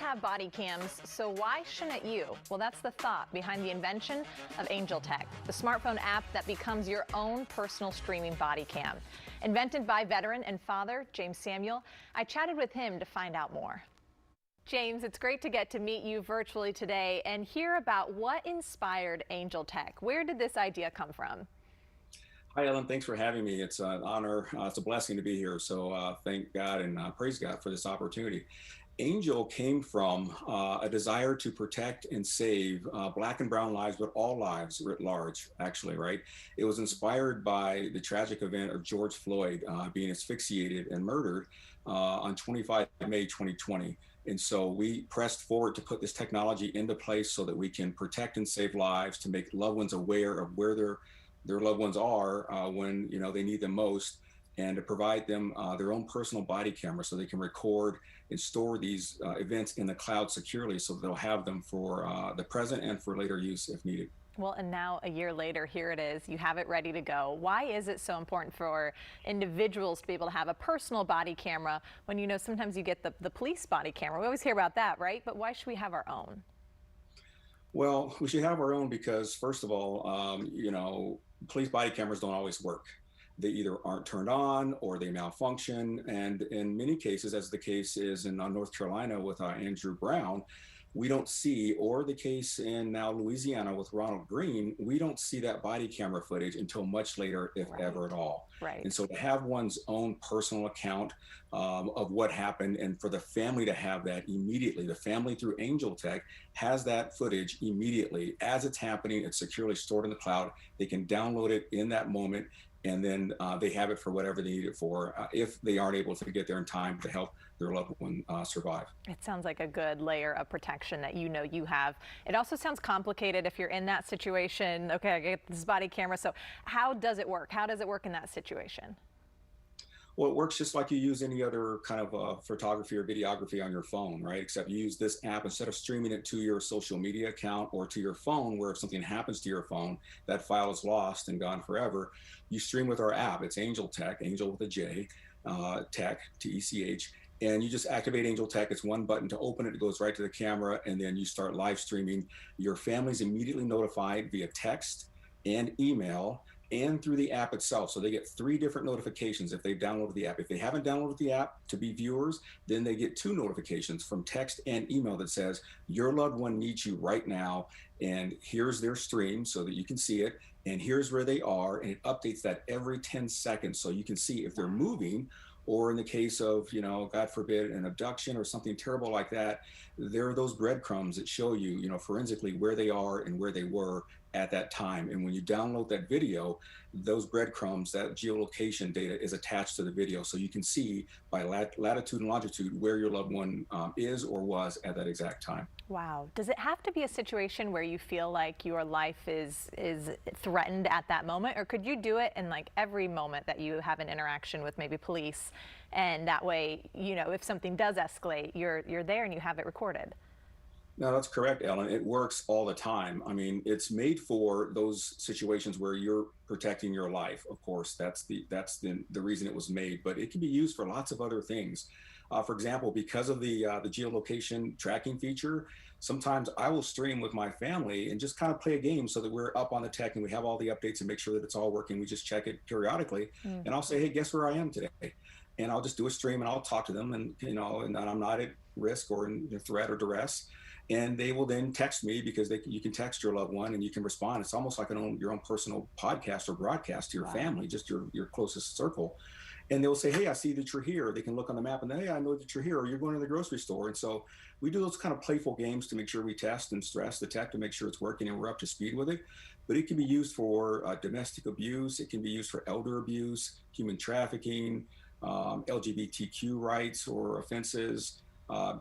have body cams, so why shouldn't you? Well, that's the thought behind the invention of Anjel Tech, the smartphone app that becomes your own personal streaming body cam. Invented by veteran and father James Samuel, I chatted with him to find out more. James, it's great to get to meet you virtually today and hear about what inspired Anjel Tech. Where did this idea come from? Hi, Ellen. Thanks for having me. It's an honor. It's a blessing to be here. So thank God and praise God for this opportunity. Anjel came from a desire to protect and save Black and brown lives, but all lives writ large, actually, right? It was inspired by the tragic event of George Floyd being asphyxiated and murdered on 25 May 2020. And so we pressed forward to put this technology into place so that we can protect and save lives, to make loved ones aware of where their loved ones are when they need them most, and to provide them their own personal body camera so they can record and store these events in the cloud securely, so they'll have them for the present and for later use if needed. Well, and now a year later, here it is. You have it ready to go. Why is it so important for individuals to be able to have a personal body camera when sometimes you get the police body camera? We always hear about that, right? But why should we have our own? Well, we should have our own because, first of all, police body cameras don't always work. They either aren't turned on or they malfunction. And in many cases, as the case is in North Carolina with Andrew Brown, we don't see, or the case in now Louisiana with Ronald Green, we don't see that body camera footage until much later, if ever at all. Right. And so to have one's own personal account of what happened, and for the family to have that immediately, the family through Anjel Tech has that footage immediately as it's happening. It's securely stored in the cloud. They can download it in that moment, and then they have it for whatever they need it for if they aren't able to get there in time to help their loved one survive. It sounds like a good layer of protection that you have. It also sounds complicated if you're in that situation. Okay, I get this body camera. So how does it work? How does it work in that situation? Well, it works just like you use any other kind of photography or videography on your phone, right? Except you use this app instead of streaming it to your social media account or to your phone, where if something happens to your phone, that file is lost and gone forever. You stream with our app. It's Anjel Tech, Angel with a J, Tech, T-E-C-H. And you just activate Anjel Tech. It's one button to open it. It goes right to the camera, and then you start live streaming. Your family's immediately notified via text and email and through the app itself. So they get 3 different notifications if they've downloaded the app. If they haven't downloaded the app to be viewers, then they get 2 notifications from text and email that says, your loved one needs you right now, and here's their stream so that you can see it, and here's where they are, and it updates that every 10 seconds so you can see if they're moving, or in the case of, God forbid, an abduction or something terrible like that, there are those breadcrumbs that show you, forensically where they are and where they were at that time. And when you download that video, those breadcrumbs, that geolocation data is attached to the video. So you can see by latitude and longitude where your loved one is or was at that exact time. Wow. Does it have to be a situation where you feel like your life is threatened at that moment? Or could you do it in like every moment that you have an interaction with maybe police? And that way, if something does escalate, you're there and you have it recorded. No, that's correct, Ellen. It works all the time. I mean, it's made for those situations where you're protecting your life. Of course, that's the reason it was made, but it can be used for lots of other things. For example, because of the geolocation tracking feature, sometimes I will stream with my family and just kind of play a game so that we're up on the tech and we have all the updates and make sure that it's all working. We just check it periodically. And I'll say, hey, guess where I am today? And I'll just do a stream and I'll talk to them, and and I'm not at risk or in threat or duress. And they will then text me, because you can text your loved one and you can respond. It's almost like your own personal podcast or broadcast to your family, just your closest circle. And they'll say, hey, I see that you're here. They can look on the map and then, hey, I know that you're here, or you're going to the grocery store. And so we do those kind of playful games to make sure we test and stress the tech to make sure it's working and we're up to speed with it. But it can be used for domestic abuse. It can be used for elder abuse, human trafficking, LGBTQ rights or offenses.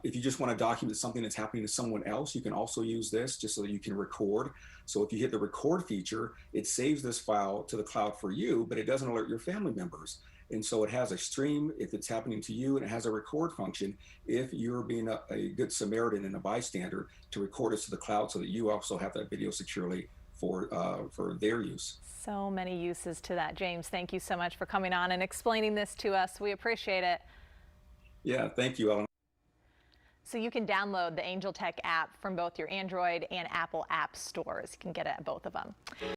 If you just want to document something that's happening to someone else, you can also use this just so that you can record. So if you hit the record feature, it saves this file to the cloud for you, but it doesn't alert your family members. And so it has a stream if it's happening to you, and it has a record function if you're being a good Samaritan and a bystander, to record it to the cloud so that you also have that video securely for their use. So many uses to that. James, thank you so much for coming on and explaining this to us. We appreciate it. Yeah, thank you, Ellen. So you can download the Anjel Tech app from both your Android and Apple app stores. You can get it at both of them.